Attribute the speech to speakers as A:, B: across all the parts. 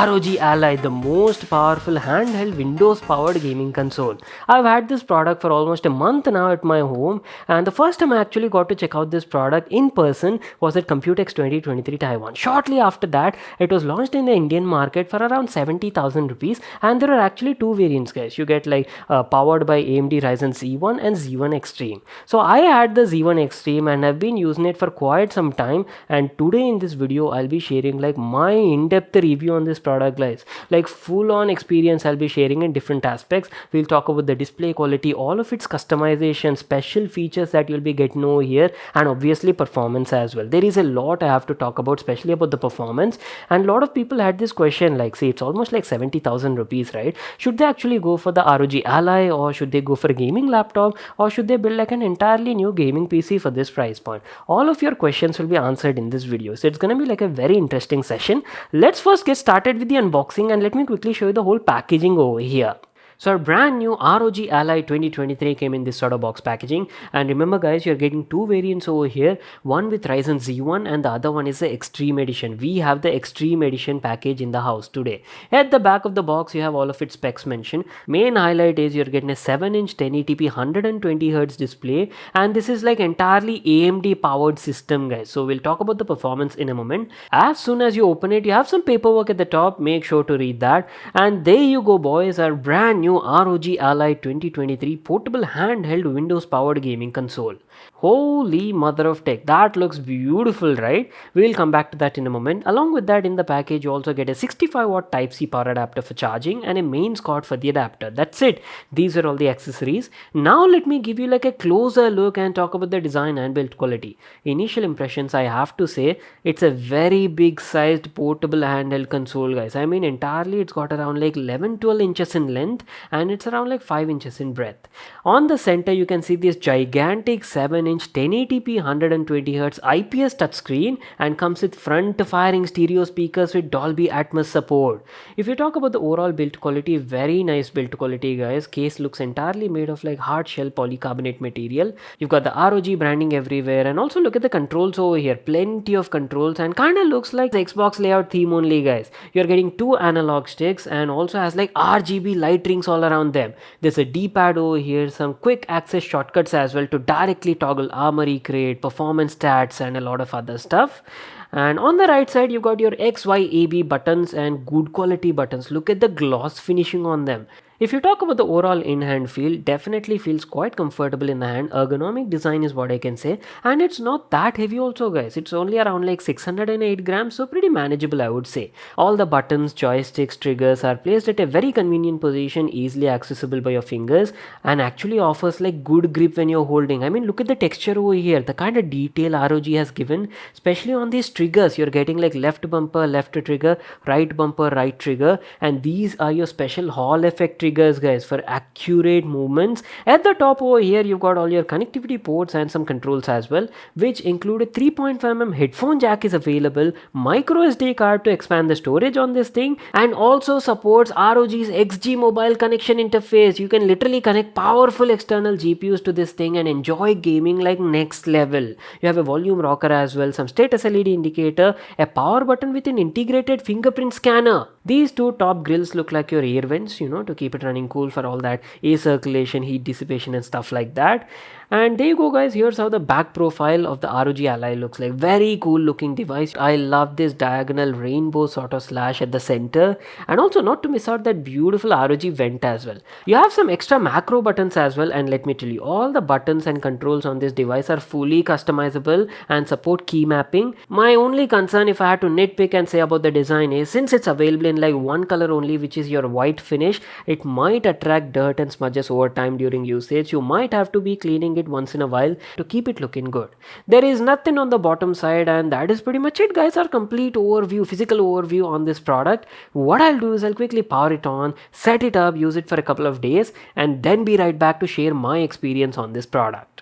A: ROG Ally, the most powerful handheld Windows-powered gaming console. I've had this product for almost a month now at my home, and the first time I actually got to check out this product in person was at Computex 2023 Taiwan. Shortly after that, it was launched in the Indian market for around 70,000 rupees, and there are actually two variants, guys. You get like powered by AMD Ryzen Z1 and Z1 Extreme. So I had the Z1 Extreme and I've been using it for quite some time, and today in this video I'll be sharing like my in-depth review on this product, guys. Like full on experience I'll be sharing in different aspects. We'll talk about the display quality, all of its customization, special features that you'll be getting over here, and obviously performance as well. There is a lot I have to talk about, especially about the performance. And a lot of people had this question, like, say, it's almost like 70,000 rupees, right? Should they actually go for the ROG Ally, or should they go for a gaming laptop, or should they build like an entirely new gaming PC for this price point? All of your questions will be answered in this video, so it's going to be like a very interesting session. Let's first get started with the unboxing, and let me quickly show you the whole packaging over here. So our brand new ROG Ally 2023 came in this sort of box packaging, and remember guys, you're getting two variants over here, one with Ryzen Z1 and the other one is the Extreme Edition. We have the Extreme Edition package in the house today. At the back of the box you have all of its specs mentioned. Main highlight is you're getting a 7-inch 1080p 120Hz display, and this is like entirely AMD powered system, guys. So we'll talk about the performance in a moment. As soon as you open it, you have some paperwork at the top, make sure to read that. And there you go boys, our brand new ROG Ally 2023 portable handheld Windows powered gaming console. Holy mother of tech, that looks beautiful, right? We'll come back to that in a moment. Along with that, in the package you also get a 65-watt Type-C power adapter for charging and a mains cord for the adapter. That's it. These are all the accessories. Now let me give you like a closer look and talk about the design and build quality. Initial impressions, I have to say it's a very big sized portable handheld console, guys. I mean entirely it's got around like 11-12 inches in length, and it's around like 5 inches in breadth. On the center you can see this gigantic 7-inch 1080p 120Hz IPS touchscreen, and comes with front firing stereo speakers with Dolby Atmos support. If you talk about the overall build quality, very nice build quality, guys. Case looks entirely made of like hard shell polycarbonate material. You've got the ROG branding everywhere, and also look at the controls over here. Plenty of controls, and kind of looks like the Xbox layout theme only, guys. You're getting two analog sticks, and also has like RGB light rings all around them. There's a D-pad over here, some quick access shortcuts as well to directly toggle Armoury, create performance stats, and a lot of other stuff. And on the right side you've got your X, Y, A, B buttons and good quality buttons. Look at the gloss finishing on them. If you talk about the overall in-hand feel, definitely feels quite comfortable in the hand. Ergonomic design is what I can say, and it's not that heavy also, guys. It's only around like 608 grams, so pretty manageable, I would say. All the buttons, joysticks, triggers are placed at a very convenient position, easily accessible by your fingers, and actually offers like good grip when you're holding. I mean, look at the texture over here, the kind of detail ROG has given, especially on these triggers. You're getting like left bumper, left trigger, right bumper, right trigger, and these are your special Hall effect triggers, guys, for accurate movements. At the top over here you've got all your connectivity ports and some controls as well, which include a 3.5mm headphone jack is available, micro SD card to expand the storage on this thing, and also supports ROG's XG mobile connection interface. You can literally connect powerful external GPUs to this thing and enjoy gaming like next level. You have a volume rocker as well, some status LED indicator, a power button with an integrated fingerprint scanner. These two top grills look like your air vents, you know, to keep it running cool for all that air circulation, heat dissipation and stuff like that. And there you go, guys. Here's how the back profile of the ROG Ally looks like. Very cool looking device. I love this diagonal rainbow sort of slash at the center, and also not to miss out that beautiful ROG vent as well. You have some extra macro buttons as well, and let me tell you, all the buttons and controls on this device are fully customizable and support key mapping. My only concern, if I had to nitpick and say about the design, is since it's available in like one color only, which is your white finish, it might attract dirt and smudges over time during usage. You might have to be cleaning it once in a while to keep it looking good. There is nothing on the bottom side, and that is pretty much it, guys. Our complete overview, physical overview on this product. What I'll do is I'll quickly power it on, set it up, use it for a couple of days, and then be right back to share my experience on this product.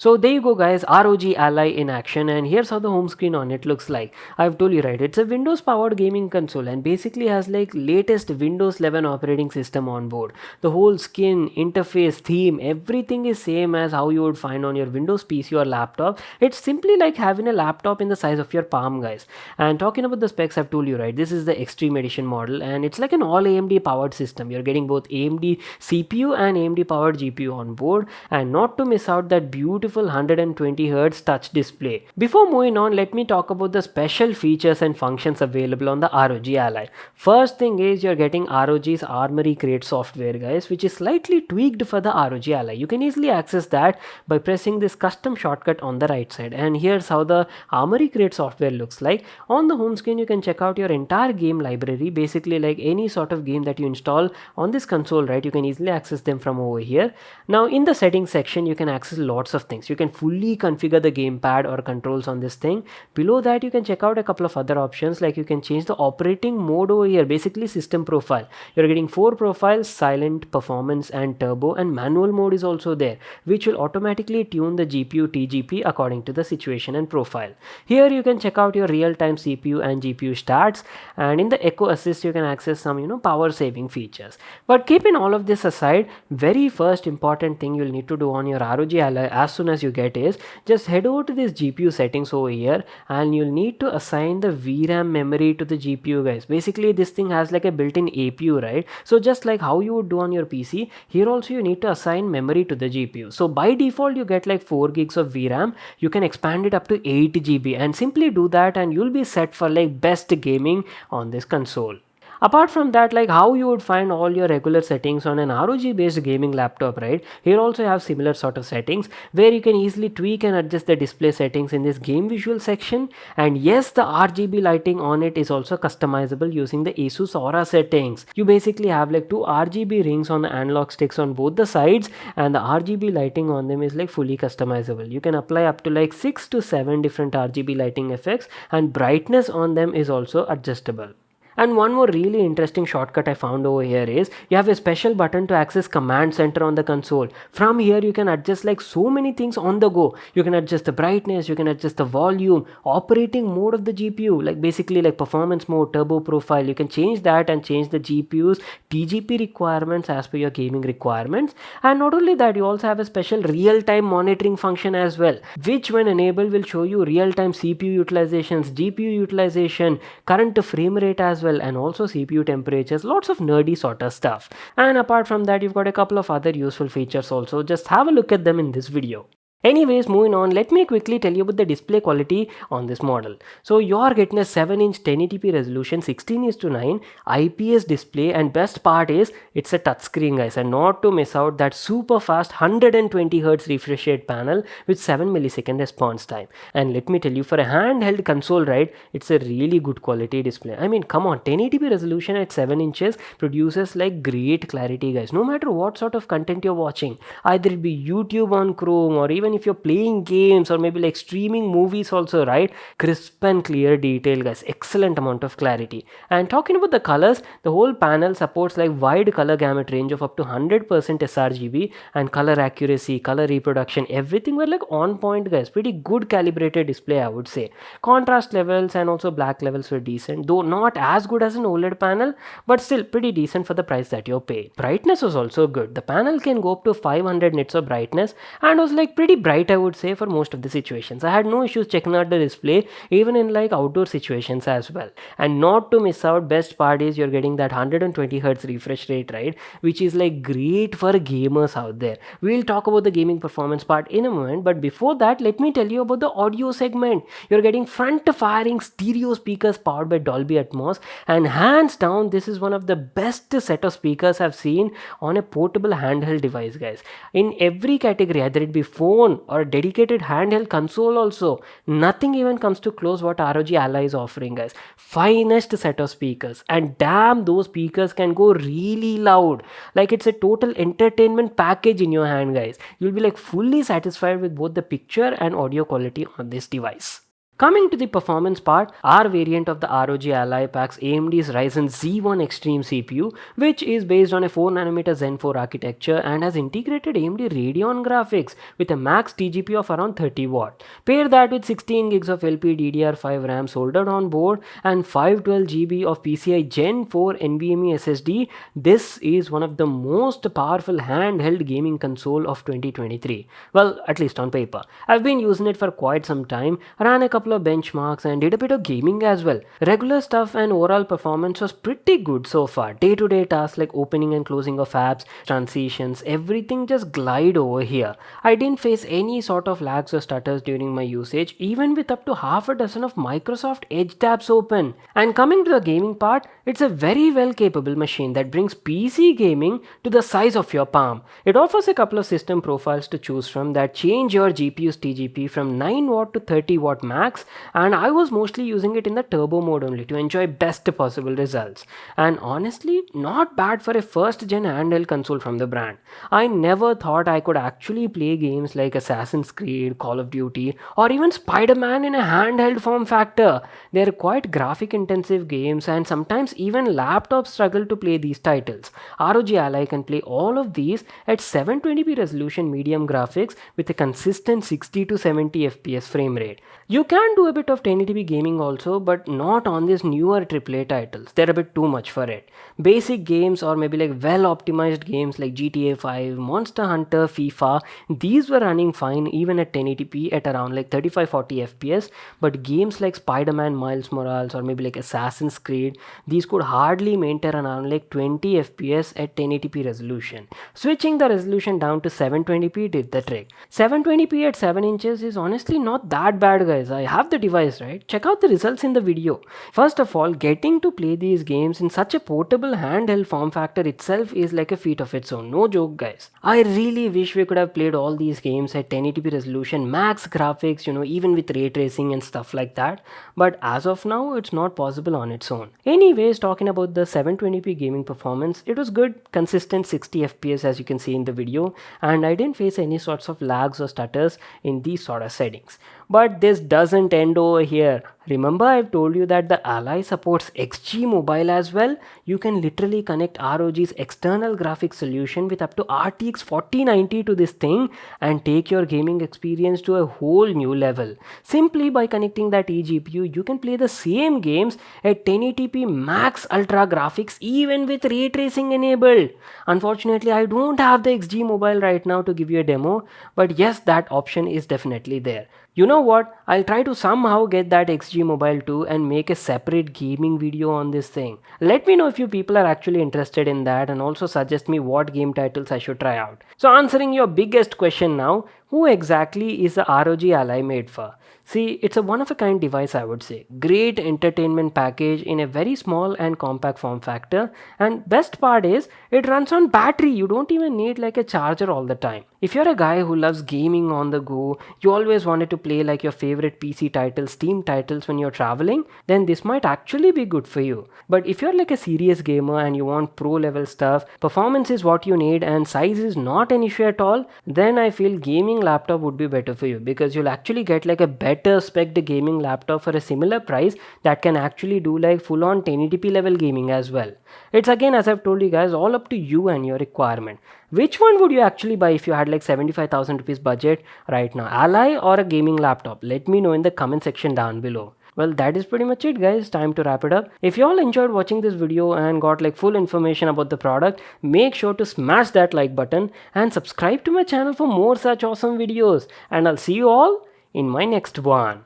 A: So there you go guys, ROG Ally in action, and here's how the home screen on it looks like. I've told you right, it's a Windows powered gaming console and basically has like latest Windows 11 operating system on board. The whole skin, interface, theme, everything is same as how you would find on your Windows PC or laptop. It's simply like having a laptop in the size of your palm guys. And talking about the specs, I've told you right, this is the Extreme Edition model and it's like an all AMD powered system. You're getting both AMD CPU and AMD powered GPU on board, and not to miss out that beautiful 120Hz touch display. Before moving on, let me talk about the special features and functions available on the ROG Ally. First thing is you're getting ROG's Armoury Crate software guys, which is slightly tweaked for the ROG Ally. You can easily access that by pressing this custom shortcut on the right side, and here's how the Armoury Crate software looks like. On the home screen you can check out your entire game library, basically like any sort of game that you install on this console, right? You can easily access them from over here. Now in the settings section you can access lots of things. You can fully configure the gamepad or controls on this thing. Below that you can check out a couple of other options, like you can change the operating mode over here, basically system profile. You're getting 4 profiles: silent, performance and turbo, and manual mode is also there, which will automatically tune the GPU TGP according to the situation and profile. Here you can check out your real-time CPU and GPU stats, and in the Echo Assist you can access some power saving features. But keeping all of this aside, very first important thing you'll need to do on your ROG Ally as soon as you get is just head over to this GPU settings over here, and you'll need to assign the VRAM memory to the GPU guys. Basically this thing has like a built-in APU, right? So just like how you would do on your PC, here also you need to assign memory to the GPU. So by default you get like 4 gigs of VRAM. You can expand it up to 8 GB and simply do that and you'll be set for like best gaming on this console. Apart from that, like how you would find all your regular settings on an ROG based gaming laptop, right? Here also you have similar sort of settings where you can easily tweak and adjust the display settings in this game visual section. And yes, the RGB lighting on it is also customizable using the Asus Aura settings. You basically have like 2 RGB rings on the analog sticks on both the sides, and the RGB lighting on them is like fully customizable. You can apply up to like 6 to 7 different RGB lighting effects, and brightness on them is also adjustable. And one more really interesting shortcut I found over here is you have a special button to access Command Center on the console. From here you can adjust like so many things on the go. You can adjust the brightness, you can adjust the volume, operating mode of the GPU, like basically like performance mode, turbo profile. You can change that and change the GPU's TGP requirements as per your gaming requirements. And not only that, you also have a special real-time monitoring function as well, which when enabled will show you real-time CPU utilizations, GPU utilization, current frame rate as well, and also CPU temperatures, lots of nerdy sort of stuff. And apart from that, you've got a couple of other useful features also. Just have a look at them in this video. Anyways, moving on, let me quickly tell you about the display quality on this model. So you're getting a 7-inch 1080p resolution, 16:9 IPS display, and best part is it's a touchscreen guys, and not to miss out that super fast 120Hz refresh rate panel with 7 millisecond response time. And let me tell you, for a handheld console, right, it's a really good quality display. I mean, come on, 1080p resolution at 7 inches produces like great clarity guys, no matter what sort of content you're watching, either it be YouTube on Chrome or even if you're playing games or maybe like streaming movies also, right? Crisp and clear detail guys, excellent amount of clarity. And talking about the colors, the whole panel supports like wide color gamut range of up to 100% sRGB, and color accuracy, color reproduction, everything were like on point guys. Pretty good calibrated display I would say. Contrast levels and also black levels were decent, though not as good as an OLED panel, but still pretty decent for the price that you're paying. Brightness was also good. The panel can go up to 500 nits of brightness and was like pretty bright I would say for most of the situations. I had no issues checking out the display even in like outdoor situations as well. And not to miss out, best part is you're getting that 120Hz refresh rate, right, which is like great for gamers out there. We'll talk about the gaming performance part in a moment, but before that let me tell you about the audio segment. You're getting front firing stereo speakers powered by Dolby Atmos, and hands down this is one of the best set of speakers I've seen on a portable handheld device guys. In every category, either it be phone or a dedicated handheld console also, nothing even comes to close what ROG Ally is offering guys. Finest set of speakers, and damn those speakers can go really loud, like it's a total entertainment package in your hand guys. You'll be like fully satisfied with both the picture and audio quality on this device. Coming to the performance part, our variant of the ROG Ally packs AMD's Ryzen Z1 Extreme CPU, which is based on a 4nm Zen 4 architecture and has integrated AMD Radeon graphics with a max TGP of around 30 watt. Pair that with 16 gigs of LPDDR5 RAM soldered on board and 512 GB of PCI Gen 4 NVMe SSD, this is one of the most powerful handheld gaming console of 2023. Well, at least on paper. I've been using it for quite some time, ran a couple of benchmarks and did a bit of gaming as well. Regular stuff and overall performance was pretty good so far. Day-to-day tasks like opening and closing of apps, transitions, everything just glide over here. I didn't face any sort of lags or stutters during my usage, even with up to half a dozen of Microsoft Edge tabs open. And coming to the gaming part, it's a very well capable machine that brings PC gaming to the size of your palm. It offers a couple of system profiles to choose from that change your GPU's TGP from 9 watt to 30 watt max, and I was mostly using it in the turbo mode only to enjoy best possible results. And honestly, not bad for a first gen handheld console from the brand. I never thought I could actually play games like Assassin's Creed, Call of Duty, or even Spider-Man in a handheld form factor. They're quite graphic intensive games and sometimes even laptops struggle to play these titles. ROG Ally can play all of these at 720p resolution medium graphics with a consistent 60 to 70 FPS frame rate. You can do a bit of 1080p gaming also, but not on these newer AAA titles. They're a bit too much for it. Basic games or maybe like well optimized games like GTA 5, Monster Hunter, FIFA, these were running fine even at 1080p at around like 35-40 FPS, but games like Spider-Man Miles Morales or maybe like Assassin's Creed, these could hardly maintain around like 20 FPS at 1080p resolution. Switching the resolution down to 720p did the trick. 720p at 7 inches is honestly not that bad, guys. I have the device, right? Check out the results in the video. First of all, getting to play these games in such a portable handheld form factor itself is like a feat of its own. No joke, guys. I really wish we could have played all these games at 1080p resolution, max graphics, even with ray tracing and stuff like that. But as of now, it's not possible on its own. Anyways, talking about the 720p gaming performance, it was good, consistent 60 FPS as you can see in the video, and I didn't face any sorts of lags or stutters in these sort of settings. But this doesn't end over here. Remember, I've told you that the Ally supports XG Mobile as well. You can literally connect ROG's external graphics solution with up to RTX 4090 to this thing and take your gaming experience to a whole new level. Simply by connecting that eGPU, you can play the same games at 1080p max ultra graphics even with ray tracing enabled. Unfortunately, I don't have the XG Mobile right now to give you a demo, but yes, that option is definitely there. You know what? I'll try to somehow get that XG Mobile too and make a separate gaming video on this thing. Let me know if you people are actually interested in that and also suggest me what game titles I should try out. So answering your biggest question now, who exactly is the ROG Ally made for? See, it's a one-of-a-kind device, I would say. Great entertainment package in a very small and compact form factor, and best part is it runs on battery. You don't even need like a charger all the time. If you're a guy who loves gaming on the go, you always wanted to play like your favorite PC titles, Steam titles when you're traveling, then this might actually be good for you. But if you're like a serious gamer and you want pro level stuff, performance is what you need and size is not an issue at all, then I feel gaming laptop would be better for you because you'll actually get like a better spec gaming laptop for a similar price that can actually do like full on 1080p level gaming as well. It's again, as I've told you guys, all up to you and your requirement. Which one would you actually buy if you had like 75,000 rupees budget right now? Ally or a gaming laptop? Let me know in the comment section down below. Well, that is pretty much it, guys. Time to wrap it up. If you all enjoyed watching this video and got like full information about the product, make sure to smash that like button and subscribe to my channel for more such awesome videos. And I'll see you all in my next one.